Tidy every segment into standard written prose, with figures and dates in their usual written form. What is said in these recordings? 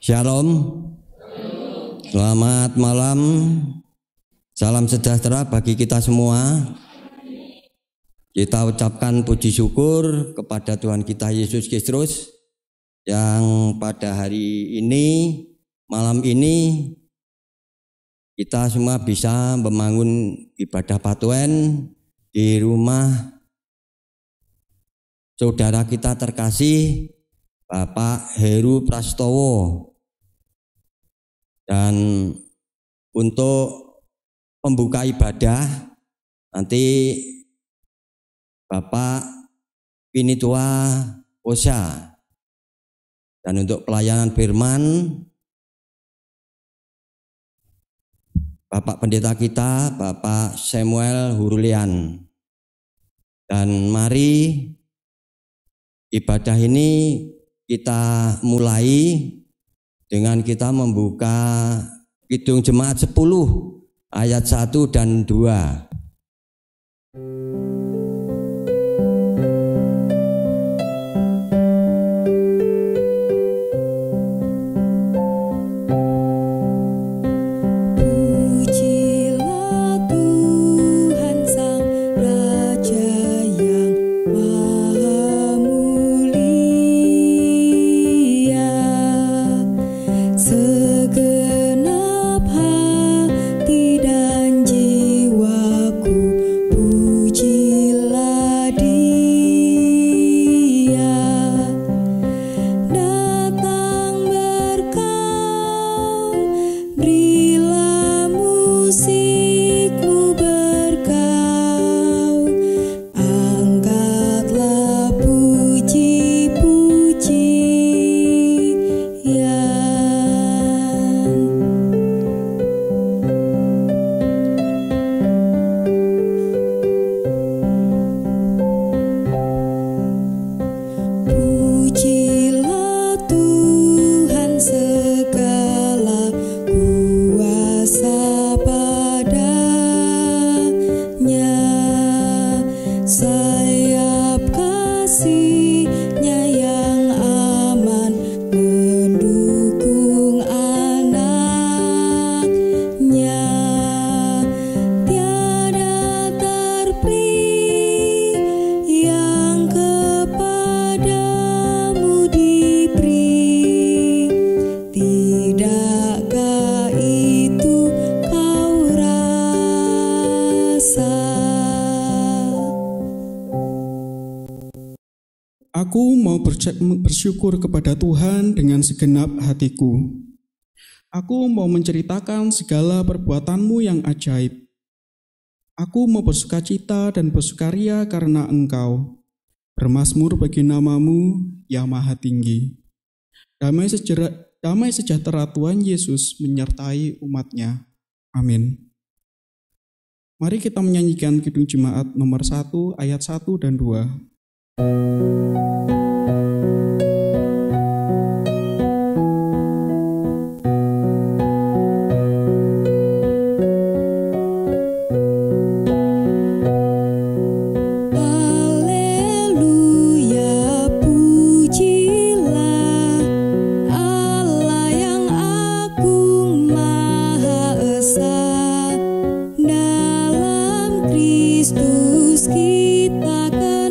Shalom, selamat malam, salam sejahtera bagi kita semua. Kita ucapkan puji syukur kepada Tuhan kita Yesus Kristus yang pada hari ini, malam ini kita semua bisa membangun ibadah Patuen di rumah saudara kita terkasih Bapak Heru Prastowo. Dan untuk pembuka ibadah nanti Bapak Pinitua Osha. Dan untuk pelayanan firman Bapak Pendeta kita Bapak Samuel Hurulian. Dan mari ibadah ini kita mulai dengan kita membuka Kidung Jemaat 10 ayat 1 dan 2. Aku mau bersyukur kepada Tuhan dengan segenap hatiku. Aku mau menceritakan segala perbuatan-Mu yang ajaib. Aku mau bersukacita dan bersukaria karena Engkau. Bermazmur bagi nama-Mu, ya Maha Tinggi. Damai sejahtera Tuhan Yesus menyertai umat-Nya. Amin. Mari kita menyanyikan Kidung Jemaat nomor 1 ayat 1 dan 2. Kristus kita kenal.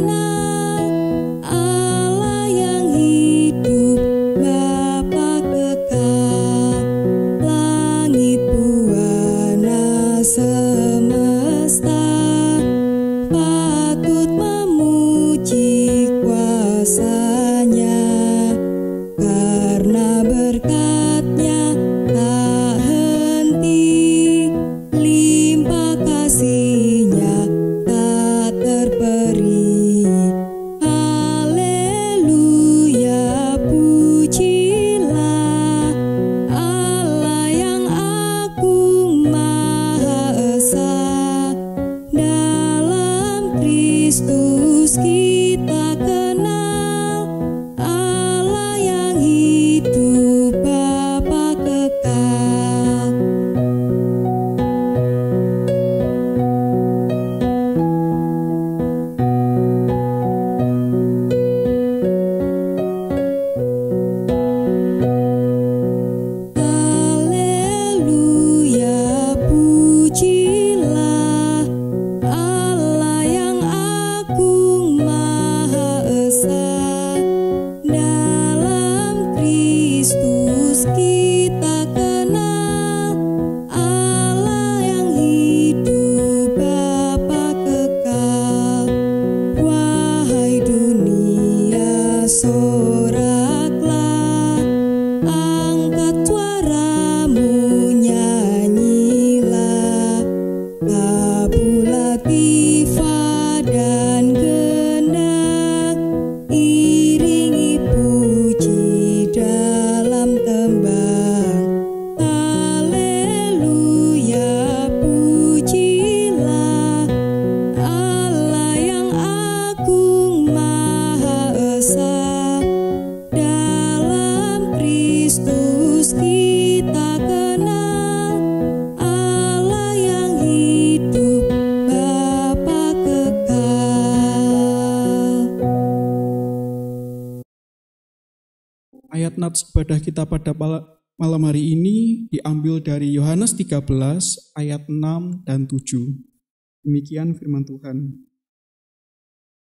Ayat nats ibadah kita pada malam hari ini diambil dari Yohanes 13 ayat 6 dan 7. Demikian firman Tuhan.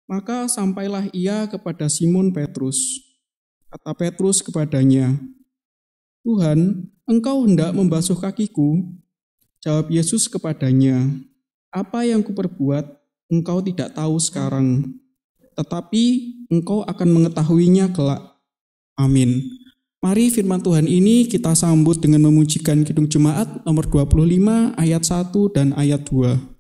Maka sampailah ia kepada Simon Petrus. Kata Petrus kepadanya, Tuhan, engkau hendak membasuh kakiku? Jawab Yesus kepadanya, apa yang kuperbuat engkau tidak tahu sekarang, tetapi engkau akan mengetahuinya kelak. Amin. Mari firman Tuhan ini kita sambut dengan memujikan Kidung Jemaat nomor 25 ayat 1 dan ayat 2.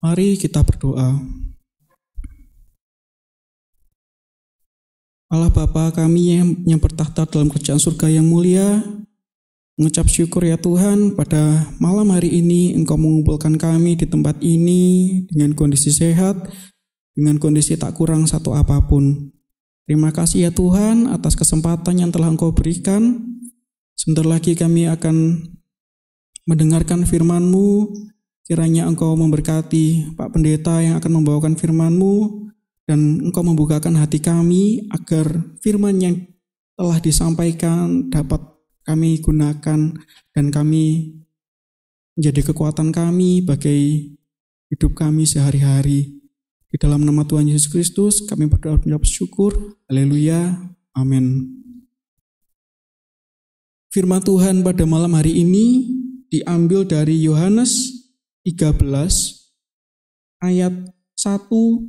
Mari kita berdoa. Allah Bapa kami yang bertahta dalam kerajaan surga yang mulia, mengucap syukur ya Tuhan pada malam hari ini Engkau mengumpulkan kami di tempat ini dengan kondisi sehat, dengan kondisi tak kurang satu apapun. Terima kasih ya Tuhan atas kesempatan yang telah Engkau berikan. Sebentar lagi kami akan mendengarkan firman-Mu. Kiranya Engkau memberkati Pak Pendeta yang akan membawakan firman-Mu, dan Engkau membukakan hati kami agar firman yang telah disampaikan dapat kami gunakan dan kami menjadi kekuatan kami bagi hidup kami sehari-hari. Di dalam nama Tuhan Yesus Kristus kami berdoa dan bersyukur. Haleluya. Amin. Firman Tuhan pada malam hari ini diambil dari Yohanes 13 ayat 1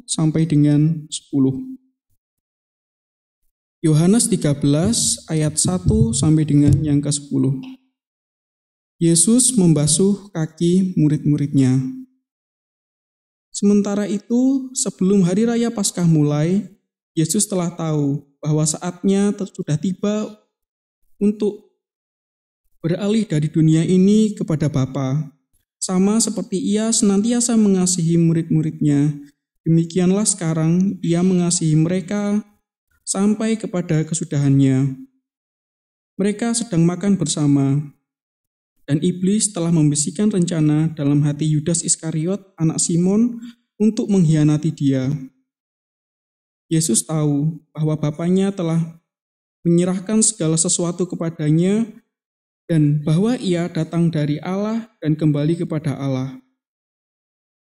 sampai dengan 10. Yohanes 13 ayat 1 sampai dengan yang ke-10. Yesus membasuh kaki murid-muridnya. Sementara itu, sebelum hari raya Paskah mulai, Yesus telah tahu bahwa saatnya sudah tiba untuk beralih dari dunia ini kepada Bapa. Sama seperti ia senantiasa mengasihi murid-muridnya, demikianlah sekarang ia mengasihi mereka sampai kepada kesudahannya. Mereka sedang makan bersama, dan iblis telah membisikkan rencana dalam hati Yudas Iskariot, anak Simon, untuk mengkhianati dia. Yesus tahu bahwa Bapanya telah menyerahkan segala sesuatu kepadanya, dan bahwa ia datang dari Allah dan kembali kepada Allah.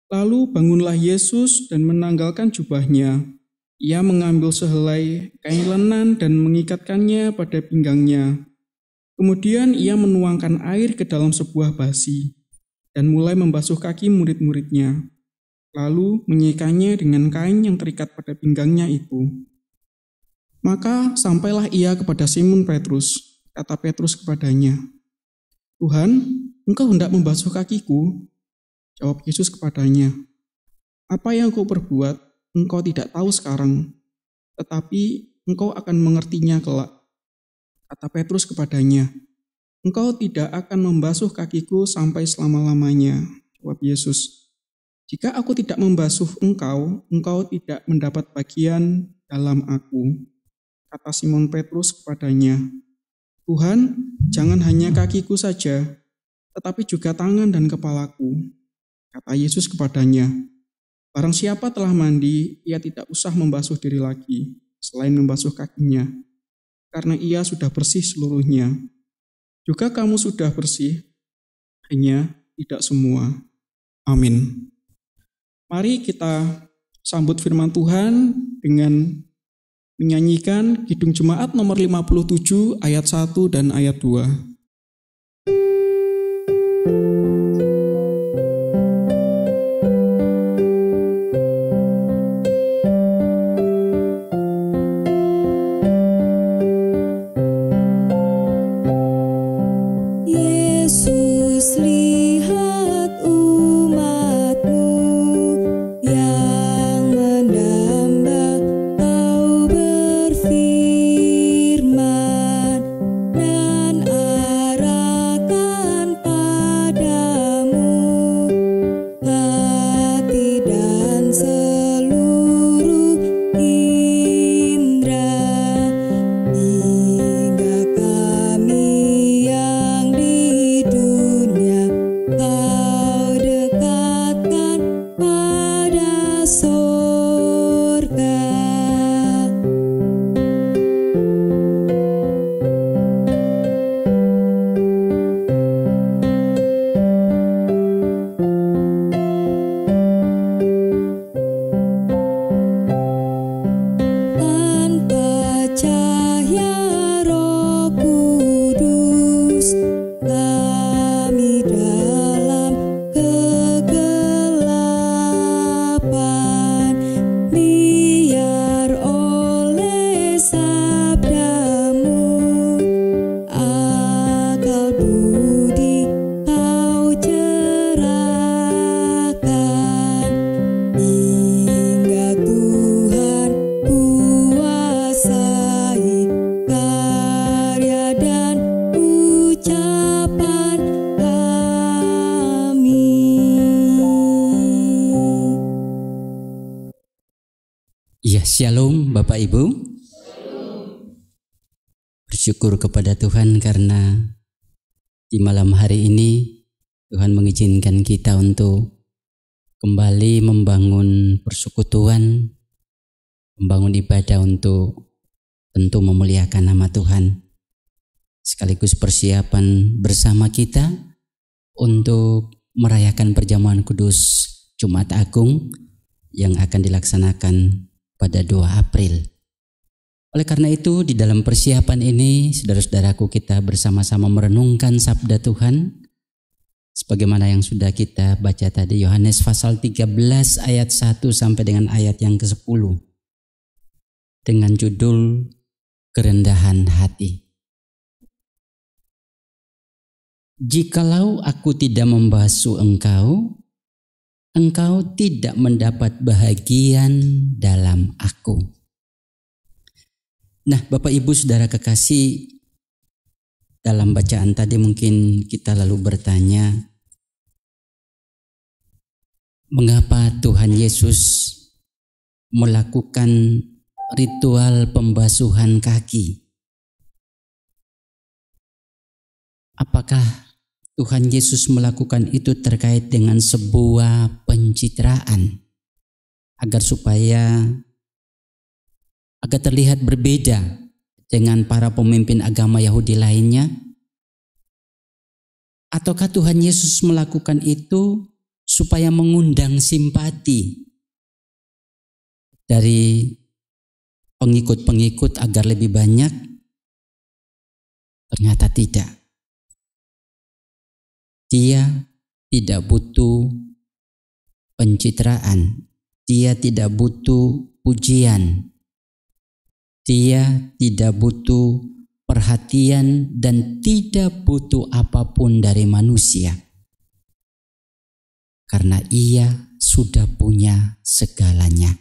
Lalu bangunlah Yesus dan menanggalkan jubahnya. Ia mengambil sehelai kain lenan dan mengikatkannya pada pinggangnya. Kemudian ia menuangkan air ke dalam sebuah basi dan mulai membasuh kaki murid-muridnya. Lalu menyikanya dengan kain yang terikat pada pinggangnya itu. Maka sampailah ia kepada Simon Petrus. Kata Petrus kepadanya, Tuhan, engkau hendak membasuh kakiku? Jawab Yesus kepadanya, apa yang kau perbuat, engkau tidak tahu sekarang, tetapi engkau akan mengertinya kelak. Kata Petrus kepadanya, engkau tidak akan membasuh kakiku sampai selama-lamanya. Jawab Yesus, jika aku tidak membasuh engkau, engkau tidak mendapat bagian dalam aku. Kata Simon Petrus kepadanya, Tuhan, jangan hanya kakiku saja, tetapi juga tangan dan kepalaku. Kata Yesus kepadanya, barang siapa telah mandi, ia tidak usah membasuh diri lagi, selain membasuh kakinya. karena ia sudah bersih seluruhnya. Juga kamu sudah bersih, hanya tidak semua. Amin. Mari kita sambut firman Tuhan dengan menyanyikan Kidung Jemaat nomor 57 ayat 1 dan ayat 2. Yesus, lihat umat-Mu yang mendamba, Kau berfirman dan arahkan padamu hati dan seluruh indera, hingga kami yang di dunia Kau dekatkan pada sorga. Tanpa cahaya Roh Kudus, kami dalam kegelapan. Biar oleh sabda-Mu akal budi Kau cerahkan, hingga Tuhan kuasai karya dan ucapan kami. Ya, shalom Bapak Ibu. Bersyukur kepada Tuhan karena di malam hari ini Tuhan mengizinkan kita untuk kembali membangun persekutuan, membangun ibadah untuk tentu memuliakan nama Tuhan. Sekaligus persiapan bersama kita untuk merayakan perjamuan kudus Jumat Agung yang akan dilaksanakan pada 2 April. Oleh karena itu, di dalam persiapan ini, saudara-saudaraku, kita bersama-sama merenungkan sabda Tuhan sebagaimana yang sudah kita baca tadi, Yohanes pasal 13 ayat 1 sampai dengan ayat yang ke-10 dengan judul kerendahan hati. Jikalau aku tidak membasuh engkau, engkau tidak mendapat bahagian dalam aku. Nah, Bapak Ibu Saudara kekasih, dalam bacaan tadi mungkin kita lalu bertanya, mengapa Tuhan Yesus melakukan ritual pembasuhan kaki? Apakah Tuhan Yesus melakukan itu terkait dengan sebuah pencitraan agar terlihat berbeda dengan para pemimpin agama Yahudi lainnya? Ataukah Tuhan Yesus melakukan itu supaya mengundang simpati dari pengikut-pengikut agar lebih banyak? Ternyata tidak. Dia tidak butuh pencitraan, dia tidak butuh pujian, dia tidak butuh perhatian dan tidak butuh apapun dari manusia. Karena ia sudah punya segalanya.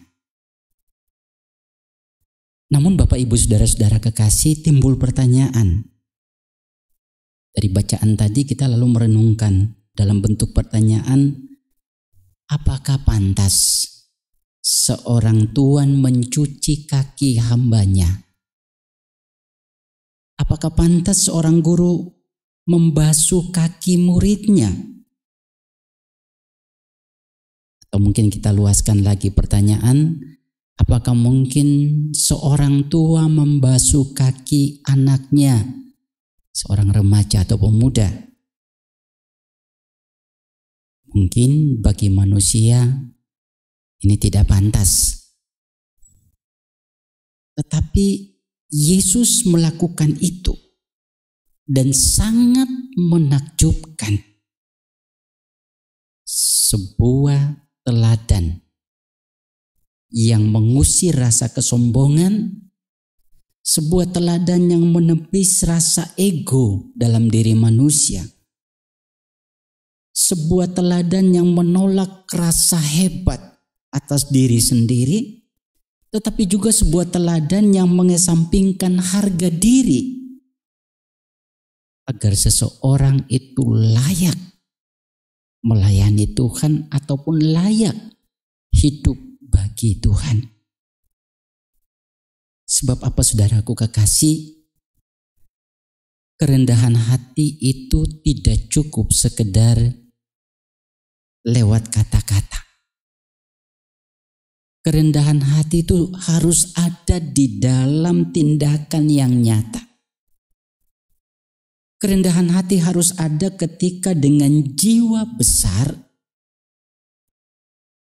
Namun Bapak Ibu Saudara-saudara kekasih, timbul pertanyaan. Dari bacaan tadi kita lalu merenungkan dalam bentuk pertanyaan, apakah pantas seorang tuan mencuci kaki hambanya? Apakah pantas seorang guru membasuh kaki muridnya? Atau mungkin kita luaskan lagi pertanyaan, Apakah mungkin seorang tua membasuh kaki anaknya, seorang remaja atau pemuda? Mungkin bagi manusia ini tidak pantas. Tetapi Yesus melakukan itu dan sangat menakjubkan. Sebuah teladan yang mengusir rasa kesombongan, sebuah teladan yang menepis rasa ego dalam diri manusia, sebuah teladan yang menolak rasa hebat atas diri sendiri, tetapi juga sebuah teladan yang mengesampingkan harga diri agar seseorang itu layak melayani Tuhan ataupun layak hidup bagi Tuhan. Sebab apa saudaraku kekasih? Kerendahan hati itu tidak cukup sekedar lewat kata-kata. Kerendahan hati itu harus ada di dalam tindakan yang nyata. Kerendahan hati harus ada ketika dengan jiwa besar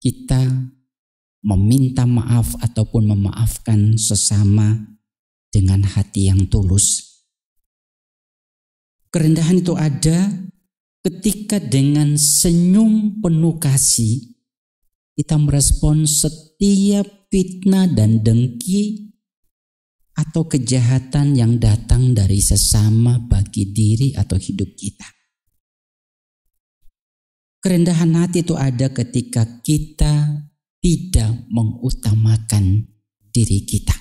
kita meminta maaf ataupun memaafkan sesama dengan hati yang tulus. Kerendahan itu ada ketika dengan senyum penuh kasih kita merespon setiap fitnah dan dengki atau kejahatan yang datang dari sesama bagi diri atau hidup kita. Kerendahan hati itu ada ketika kita tidak mengutamakan diri kita.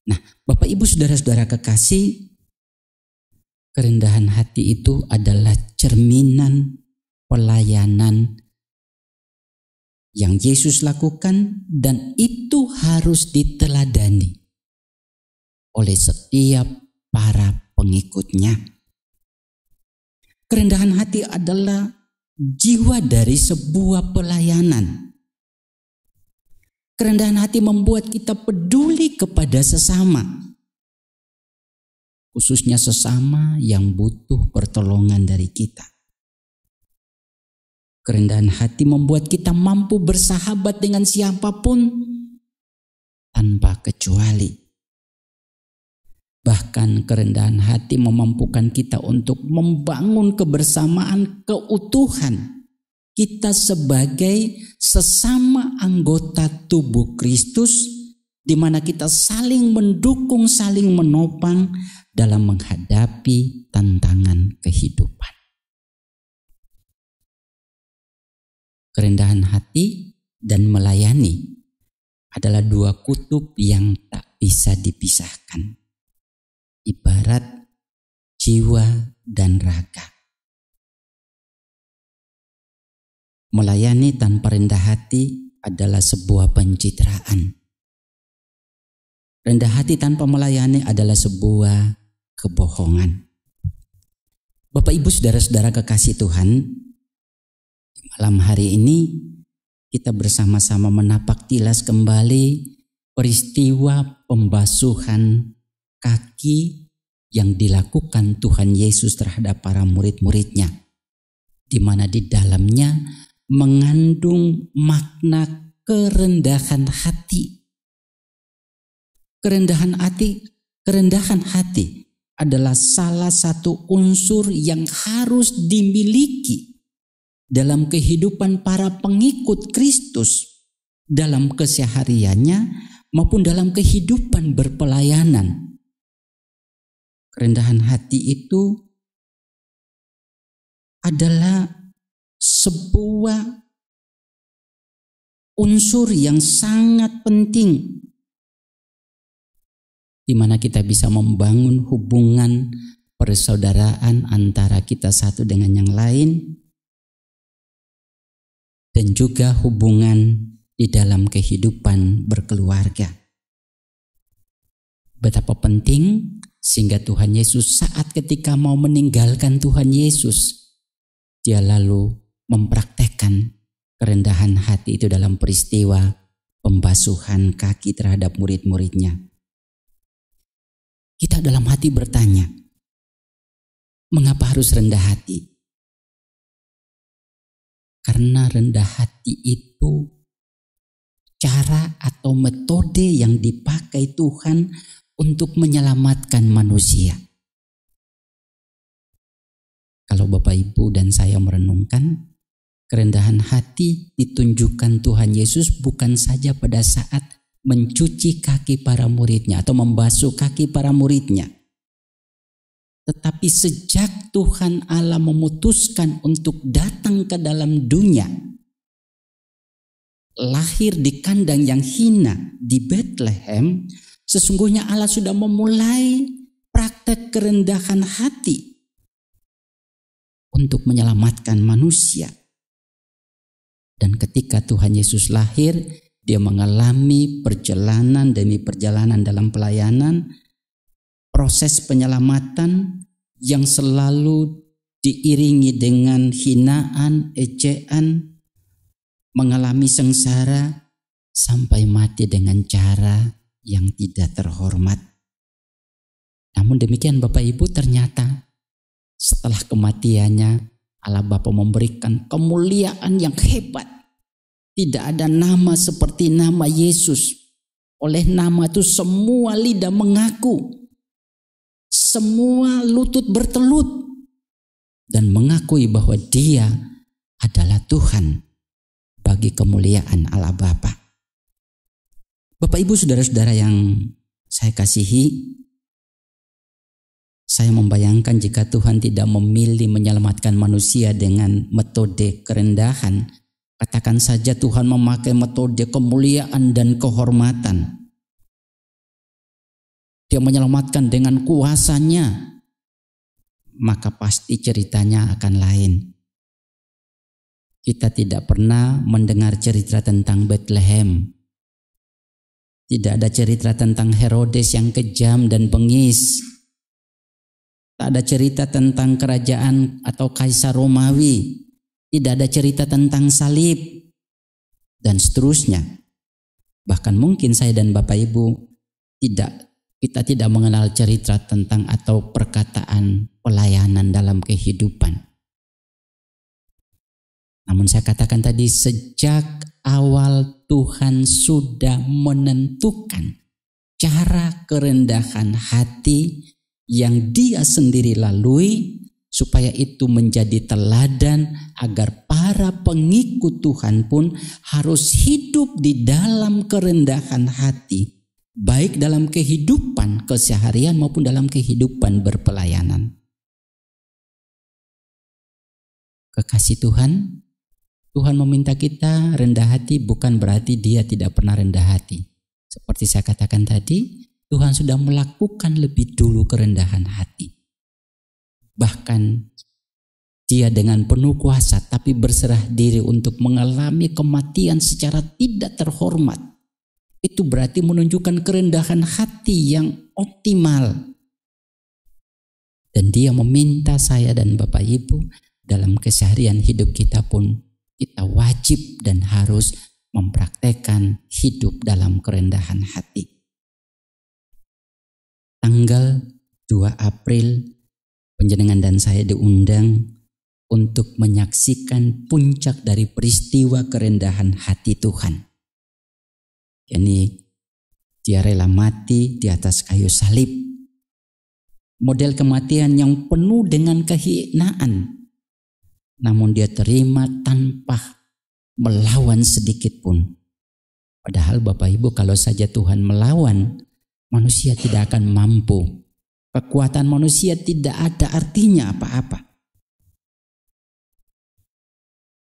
Nah, Bapak Ibu Saudara-saudara kekasih, kerendahan hati itu adalah cerminan pelayanan yang Yesus lakukan dan itu harus diteladani oleh setiap para pengikutnya. Kerendahan hati adalah jiwa dari sebuah pelayanan. Kerendahan hati membuat kita peduli kepada sesama, khususnya sesama yang butuh pertolongan dari kita. Kerendahan hati membuat kita mampu bersahabat dengan siapapun tanpa kecuali. Bahkan kerendahan hati memampukan kita untuk membangun kebersamaan keutuhan kita sebagai sesama anggota tubuh Kristus, di mana kita saling mendukung, saling menopang dalam menghadapi tantangan kehidupan. Kerendahan hati dan melayani adalah dua kutub yang tak bisa dipisahkan. Ibarat jiwa dan raga. Melayani tanpa rendah hati adalah sebuah pencitraan. Rendah hati tanpa melayani adalah sebuah kebohongan. Bapak Ibu Saudara-saudara kekasih Tuhan, malam hari ini kita bersama-sama menapak tilas kembali peristiwa pembasuhan kaki yang dilakukan Tuhan Yesus terhadap para murid-muridnya, di mana di dalamnya mengandung makna kerendahan hati. Kerendahan hati adalah salah satu unsur yang harus dimiliki dalam kehidupan para pengikut Kristus dalam kesehariannya maupun dalam kehidupan berpelayanan. Kerendahan hati itu adalah sebuah unsur yang sangat penting di mana kita bisa membangun hubungan persaudaraan antara kita satu dengan yang lain dan juga hubungan di dalam kehidupan berkeluarga. Betapa penting sehingga Tuhan Yesus saat ketika mau meninggalkan Tuhan Yesus, dia lalu mempraktekkan kerendahan hati itu dalam peristiwa pembasuhan kaki terhadap murid-muridnya. Kita dalam hati bertanya, mengapa harus rendah hati? Karena rendah hati itu cara atau metode yang dipakai Tuhan untuk menyelamatkan manusia. Kalau Bapak Ibu dan saya merenungkan, kerendahan hati ditunjukkan Tuhan Yesus bukan saja pada saat mencuci kaki para muridnya atau membasuh kaki para muridnya. Tetapi sejak Tuhan Allah memutuskan untuk datang ke dalam dunia, lahir di kandang yang hina di Bethlehem, sesungguhnya Allah sudah memulai praktek kerendahan hati untuk menyelamatkan manusia. Dan ketika Tuhan Yesus lahir, dia mengalami perjalanan demi perjalanan dalam pelayanan, proses penyelamatan yang selalu diiringi dengan hinaan, ejaan, mengalami sengsara sampai mati dengan cara yang tidak terhormat. Namun demikian Bapak Ibu, ternyata setelah kematiannya Allah Bapa memberikan kemuliaan yang hebat. Tidak ada nama seperti nama Yesus. Oleh nama itu semua lidah mengaku, semua lutut bertelut dan mengakui bahwa Dia adalah Tuhan bagi kemuliaan Allah Bapa. Bapak Ibu saudara-saudara yang saya kasihi, saya membayangkan jika Tuhan tidak memilih menyelamatkan manusia dengan metode kerendahan, katakan saja Tuhan memakai metode kemuliaan dan kehormatan. Dia menyelamatkan dengan kuasanya, maka pasti ceritanya akan lain. Kita tidak pernah mendengar cerita tentang Bethlehem. Tidak ada cerita tentang Herodes yang kejam dan bengis. Tak ada cerita tentang kerajaan atau kaisar Romawi. Tidak ada cerita tentang salib. Dan seterusnya. Bahkan mungkin saya dan Bapak Ibu kita tidak mengenal cerita tentang atau perkataan pelayanan dalam kehidupan. Namun saya katakan tadi, sejak awal Tuhan sudah menentukan cara kerendahan hati yang Dia sendiri lalui, supaya itu menjadi teladan agar para pengikut Tuhan pun harus hidup di dalam kerendahan hati, baik dalam kehidupan keseharian maupun dalam kehidupan berpelayanan. Kekasih Tuhan, Tuhan meminta kita rendah hati bukan berarti Dia tidak pernah rendah hati. Seperti saya katakan tadi, Tuhan sudah melakukan lebih dulu kerendahan hati. Bahkan Dia dengan penuh kuasa tapi berserah diri untuk mengalami kematian secara tidak terhormat. Itu berarti menunjukkan kerendahan hati yang optimal. Dan Dia meminta saya dan Bapak Ibu dalam keseharian hidup kita pun kita wajib dan harus mempraktekkan hidup dalam kerendahan hati. Tanggal 2 April, panjenengan dan saya diundang untuk menyaksikan puncak dari peristiwa kerendahan hati Tuhan. Yani Dia rela mati di atas kayu salib. Model kematian yang penuh dengan kehinaan. Namun Dia terima tanpa melawan sedikit pun. Padahal Bapak Ibu, kalau saja Tuhan melawan, manusia tidak akan mampu. Kekuatan manusia tidak ada artinya apa-apa.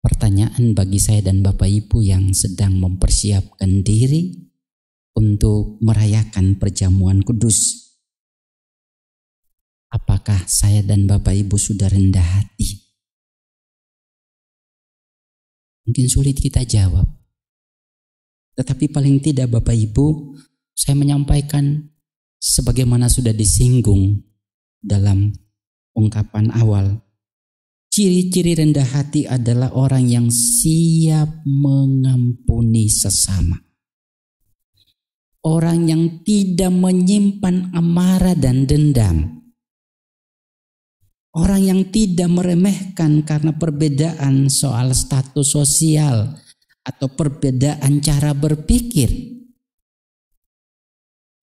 Pertanyaan bagi saya dan Bapak Ibu yang sedang mempersiapkan diri untuk merayakan perjamuan kudus. Apakah saya dan Bapak Ibu sudah rendah hati? Mungkin sulit kita jawab. Tetapi paling tidak Bapak Ibu, saya menyampaikan sebagaimana sudah disinggung dalam ungkapan awal. Ciri-ciri rendah hati adalah orang yang siap mengampuni sesama. orang yang tidak menyimpan amarah dan dendam. Orang yang tidak meremehkan karena perbedaan soal status sosial atau perbedaan cara berpikir.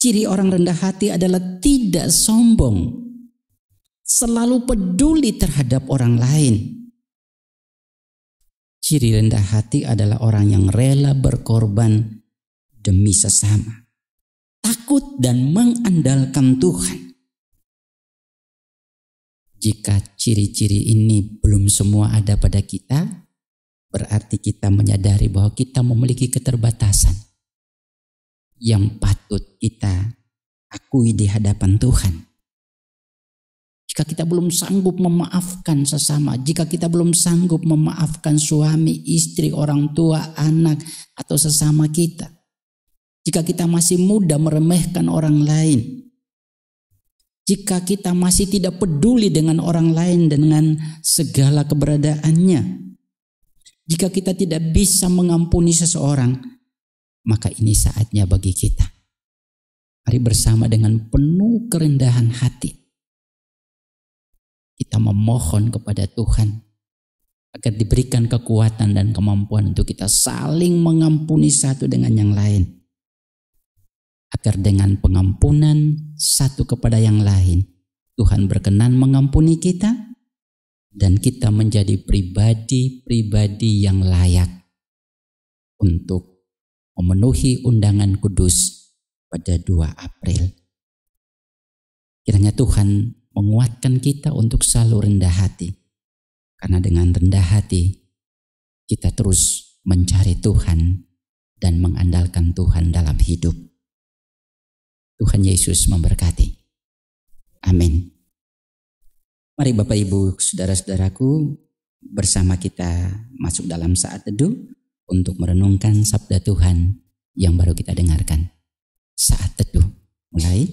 Ciri orang rendah hati adalah tidak sombong, selalu peduli terhadap orang lain. Ciri rendah hati adalah orang yang rela berkorban demi sesama, takut dan mengandalkan Tuhan. Jika ciri-ciri ini belum semua ada pada kita, berarti kita menyadari bahwa kita memiliki keterbatasan yang patut kita akui di hadapan Tuhan. Jika kita belum sanggup memaafkan sesama, jika kita belum sanggup memaafkan suami, istri, orang tua, anak, atau sesama kita, jika kita masih mudah meremehkan orang lain, jika kita masih tidak peduli dengan orang lain dengan segala keberadaannya, jika kita tidak bisa mengampuni seseorang, maka ini saatnya bagi kita. Mari bersama dengan penuh kerendahan hati kita memohon kepada Tuhan agar diberikan kekuatan dan kemampuan untuk kita saling mengampuni satu dengan yang lain. Agar dengan pengampunan satu kepada yang lain, Tuhan berkenan mengampuni kita dan kita menjadi pribadi-pribadi yang layak untuk memenuhi undangan kudus pada 2 April. Kiranya Tuhan menguatkan kita untuk selalu rendah hati, karena dengan rendah hati kita terus mencari Tuhan dan mengandalkan Tuhan dalam hidup. Tuhan Yesus memberkati. Amin. Mari Bapak Ibu, saudara-saudaraku, bersama kita masuk dalam saat teduh untuk merenungkan sabda Tuhan yang baru kita dengarkan. Saat teduh mulai.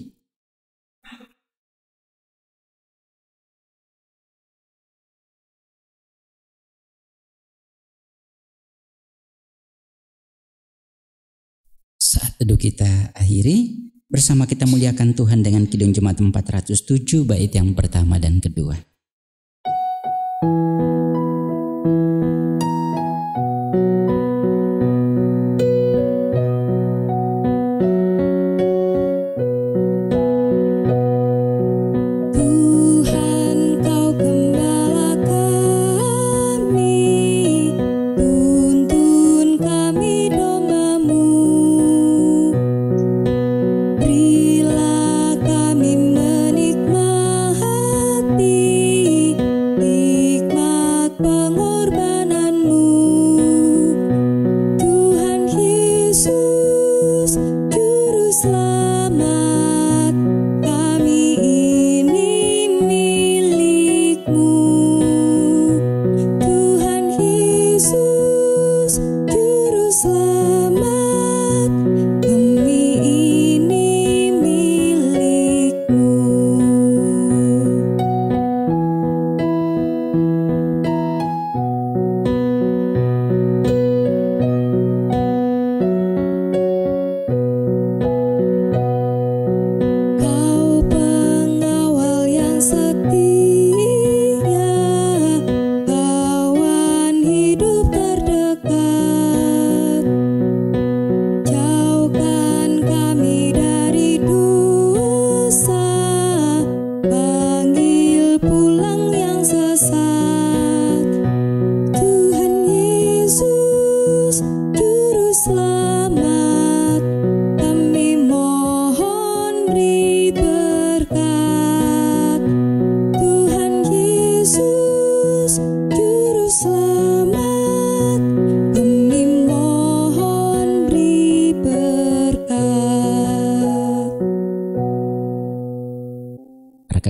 Saat teduh kita akhiri. Bersama kita muliakan Tuhan dengan Kidung Jemaat 407 bait yang pertama dan kedua.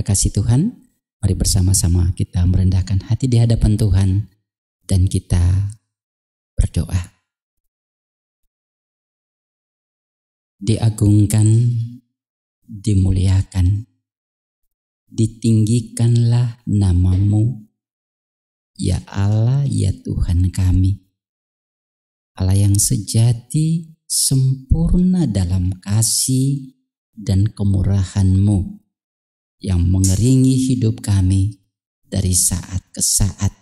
Kasih Tuhan, mari bersama-sama kita merendahkan hati di hadapan Tuhan dan kita berdoa. Diagungkan, dimuliakan, ditinggikanlah nama-Mu, ya Allah, ya Tuhan kami, Allah yang sejati, sempurna dalam kasih dan kemurahan-Mu yang mengeringi hidup kami dari saat ke saat.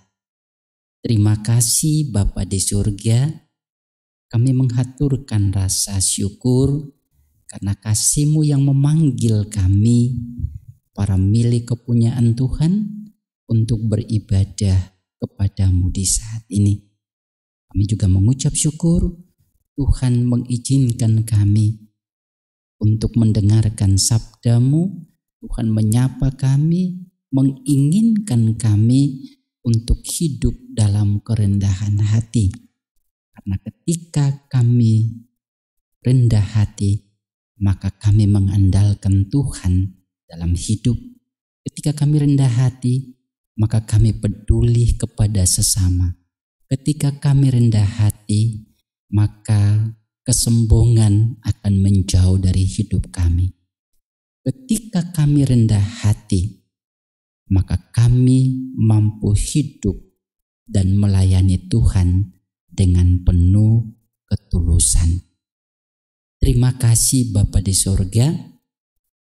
Terima kasih Bapa di surga, kami menghaturkan rasa syukur karena kasih-Mu yang memanggil kami, para milik kepunyaan Tuhan, untuk beribadah kepada-Mu di saat ini. Kami juga mengucap syukur Tuhan mengizinkan kami untuk mendengarkan sabda-Mu. Tuhan menyapa kami, menginginkan kami untuk hidup dalam kerendahan hati. Karena ketika kami rendah hati, maka kami mengandalkan Tuhan dalam hidup. Ketika kami rendah hati, maka kami peduli kepada sesama. Ketika kami rendah hati, maka kesombongan akan menjauh dari hidup kami. Ketika kami rendah hati, maka kami mampu hidup dan melayani Tuhan dengan penuh ketulusan. Terima kasih Bapa di surga,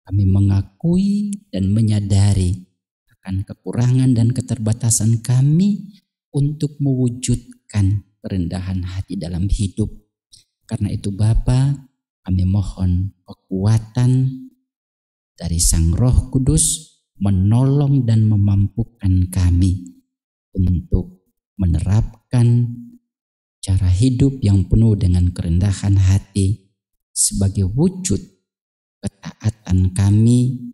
kami mengakui dan menyadari akan kekurangan dan keterbatasan kami untuk mewujudkan kerendahan hati dalam hidup. Karena itu Bapa, kami mohon kekuatan dari Sang Roh Kudus menolong dan memampukan kami untuk menerapkan cara hidup yang penuh dengan kerendahan hati sebagai wujud ketaatan kami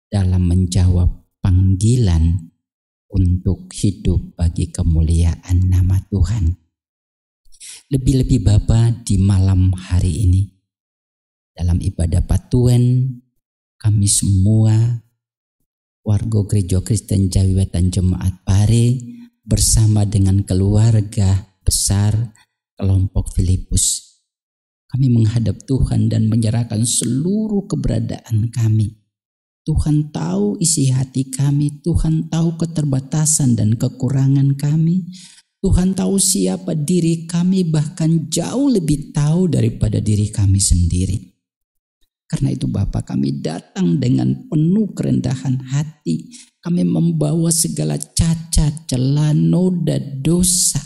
dalam menjawab panggilan untuk hidup bagi kemuliaan nama Tuhan. Lebih-lebih Bapa, di malam hari ini dalam ibadah patuan, kami semua warga Gereja Kristen Jawi Wetan Jemaat Pare bersama dengan keluarga besar kelompok Filipus, kami menghadap Tuhan dan menyerahkan seluruh keberadaan kami. Tuhan tahu isi hati kami, Tuhan tahu keterbatasan dan kekurangan kami. Tuhan tahu siapa diri kami, bahkan jauh lebih tahu daripada diri kami sendiri. Karena itu Bapa, kami datang dengan penuh kerendahan hati. Kami membawa segala cacat, celah, noda, dosa,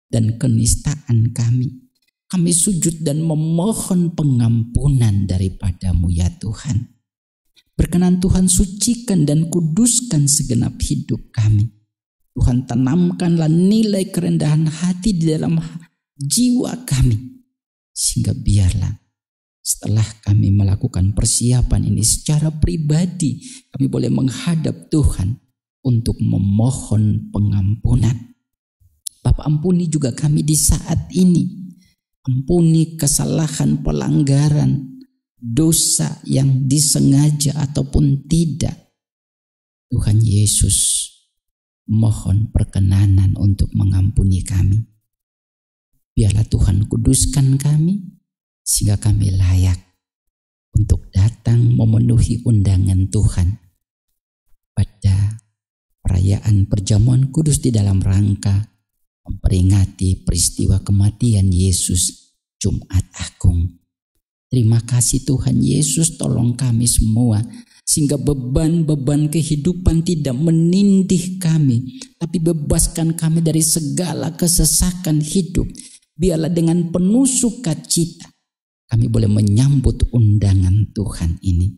dan kenistaan kami. Kami sujud dan memohon pengampunan daripada-Mu ya Tuhan. Berkenan Tuhan sucikan dan kuduskan segenap hidup kami. Tuhan tanamkanlah nilai kerendahan hati di dalam jiwa kami. Sehingga biarlah setelah kami melakukan persiapan ini secara pribadi, kami boleh menghadap Tuhan untuk memohon pengampunan. Bapa, ampuni juga kami di saat ini. Ampuni kesalahan, pelanggaran, dosa yang disengaja ataupun tidak. Tuhan Yesus, mohon perkenanan untuk mengampuni kami. Biarlah Tuhan kuduskan kami, sehingga kami layak untuk datang memenuhi undangan Tuhan pada perayaan perjamuan kudus di dalam rangka memperingati peristiwa kematian Yesus Jumat Agung. Terima kasih Tuhan Yesus, tolong kami semua sehingga beban-beban kehidupan tidak menindih kami, tapi bebaskan kami dari segala kesesakan hidup. Biarlah dengan penuh sukacita kami boleh menyambut undangan Tuhan ini,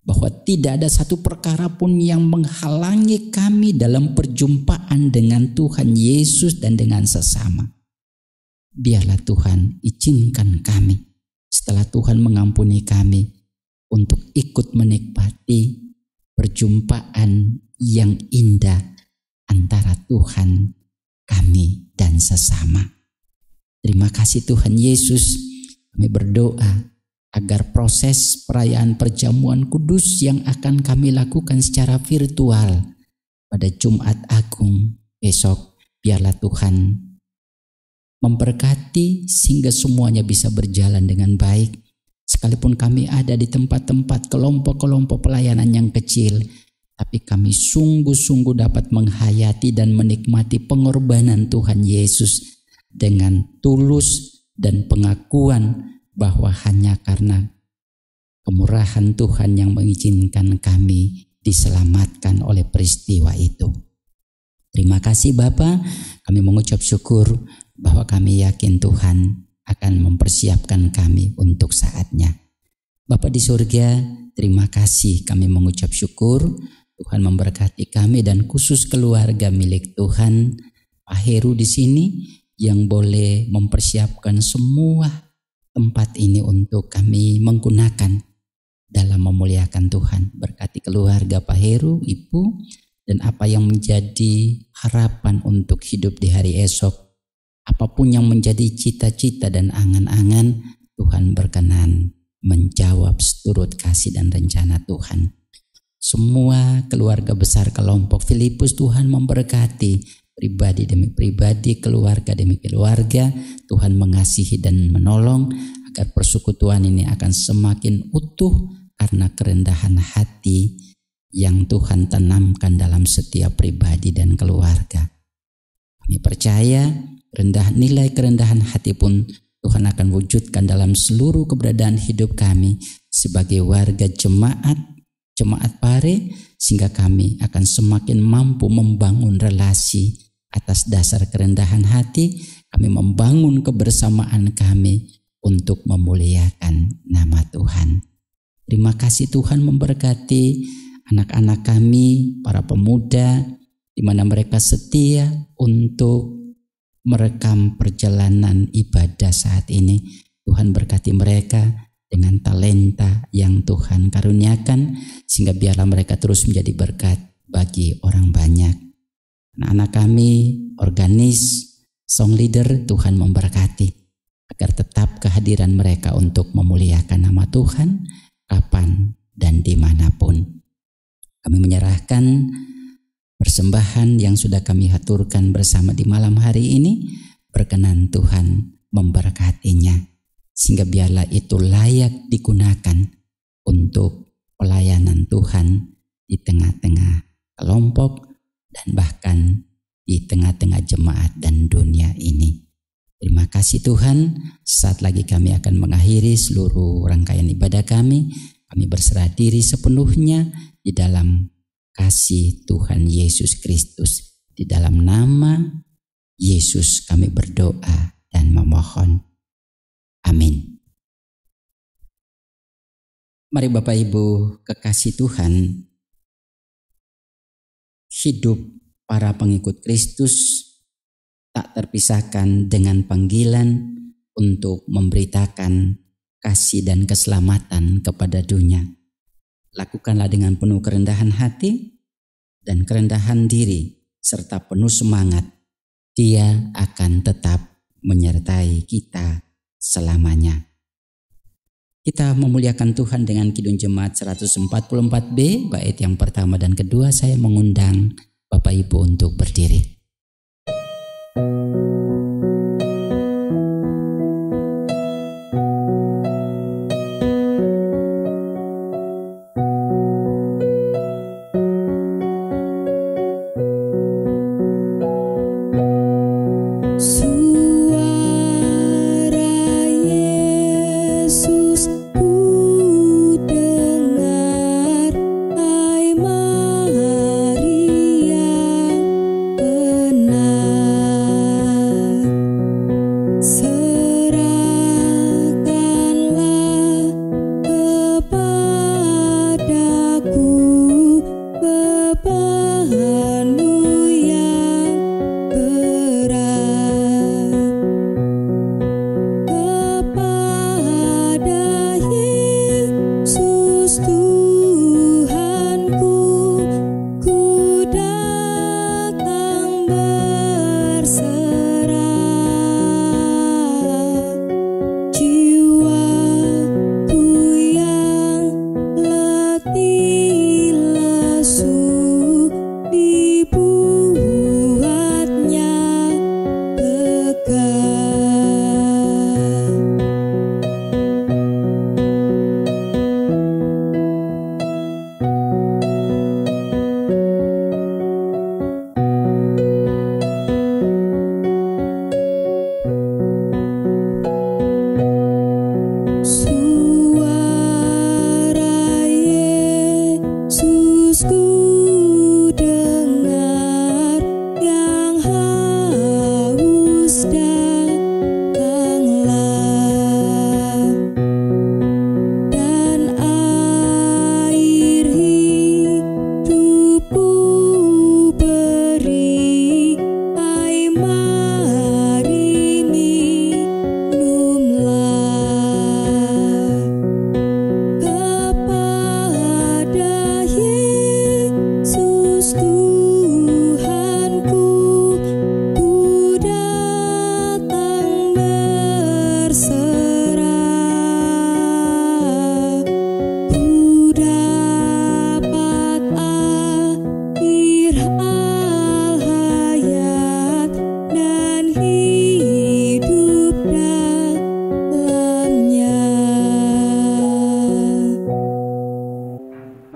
bahwa tidak ada satu perkara pun yang menghalangi kami dalam perjumpaan dengan Tuhan Yesus dan dengan sesama. Biarlah Tuhan izinkan kami setelah Tuhan mengampuni kami untuk ikut menikmati perjumpaan yang indah antara Tuhan, kami, dan sesama. Terima kasih Tuhan Yesus. Kami berdoa agar proses perayaan perjamuan kudus yang akan kami lakukan secara virtual pada Jumat Agung besok, biarlah Tuhan memberkati sehingga semuanya bisa berjalan dengan baik. Sekalipun kami ada di tempat-tempat kelompok-kelompok pelayanan yang kecil, tapi kami sungguh-sungguh dapat menghayati dan menikmati pengorbanan Tuhan Yesus dengan tulus dan pengakuan bahwa hanya karena kemurahan Tuhan yang mengizinkan kami diselamatkan oleh peristiwa itu. Terima kasih Bapa, kami mengucap syukur bahwa kami yakin Tuhan akan mempersiapkan kami untuk saatnya. Bapa di surga, terima kasih, kami mengucap syukur Tuhan memberkati kami dan khusus keluarga milik Tuhan, Pak Heru di sini yang boleh mempersiapkan semua tempat ini untuk kami menggunakan dalam memuliakan Tuhan. Berkati keluarga Pak Heru, Ibu, dan apa yang menjadi harapan untuk hidup di hari esok. Apapun yang menjadi cita-cita dan angan-angan, Tuhan berkenan menjawab seturut kasih dan rencana Tuhan. Semua keluarga besar kelompok Filipus Tuhan memberkati pribadi demi pribadi, keluarga demi keluarga. Tuhan mengasihi dan menolong agar persekutuan ini akan semakin utuh karena kerendahan hati yang Tuhan tanamkan dalam setiap pribadi dan keluarga. Kami percaya nilai kerendahan hati pun Tuhan akan wujudkan dalam seluruh keberadaan hidup kami sebagai warga jemaat Pare, sehingga kami akan semakin mampu membangun relasi atas dasar kerendahan hati. Kami membangun kebersamaan kami untuk memuliakan nama Tuhan. Terima kasih Tuhan memberkati anak-anak kami, para pemuda, di mana mereka setia untuk merekam perjalanan ibadah saat ini. Tuhan berkati mereka dengan talenta yang Tuhan karuniakan, sehingga biarlah mereka terus menjadi berkat bagi orang banyak. Anak-anak kami, organis, song leader, Tuhan memberkati agar tetap kehadiran mereka untuk memuliakan nama Tuhan kapan dan dimanapun. Kami menyerahkan persembahan yang sudah kami haturkan bersama di malam hari ini, berkenan Tuhan memberkatinya, sehingga biarlah itu layak digunakan untuk pelayanan Tuhan di tengah-tengah kelompok dan bahkan di tengah-tengah jemaat dan dunia ini. Terima kasih Tuhan. Saat lagi kami akan mengakhiri seluruh rangkaian ibadah kami. Kami berserah diri sepenuhnya di dalam kasih Tuhan Yesus Kristus. Di dalam nama Yesus kami berdoa dan memohon. Amin. Mari Bapak Ibu kekasih Tuhan, hidup para pengikut Kristus tak terpisahkan dengan panggilan untuk memberitakan kasih dan keselamatan kepada dunia. Lakukanlah dengan penuh kerendahan hati dan kerendahan diri serta penuh semangat. Dia akan tetap menyertai kita selamanya. Kita memuliakan Tuhan dengan Kidung Jemaat 144B, bait yang pertama dan kedua. Saya mengundang Bapak Ibu untuk berdiri. Benar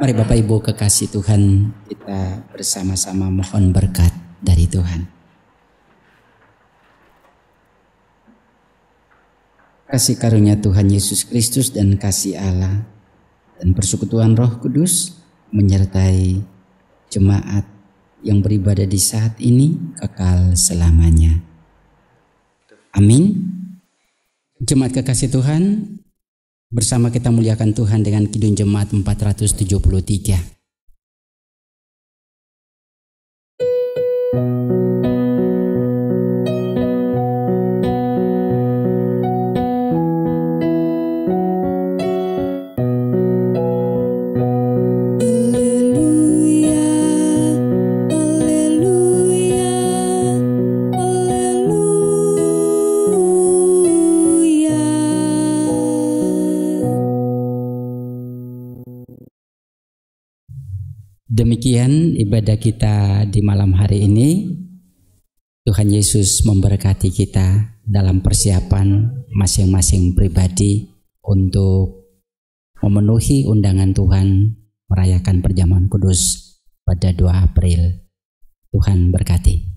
Mari Bapak Ibu kekasih Tuhan, kita bersama-sama mohon berkat dari Tuhan. Kasih karunia Tuhan Yesus Kristus dan kasih Allah dan persekutuan Roh Kudus menyertai jemaat yang beribadah di saat ini kekal selamanya. Amin. Jemaat kekasih Tuhan, bersama kita muliakan Tuhan dengan Kidung Jemaat 473. Demikian ibadah kita di malam hari ini. Tuhan Yesus memberkati kita dalam persiapan masing-masing pribadi untuk memenuhi undangan Tuhan merayakan perjamuan kudus pada 2 April. Tuhan berkati.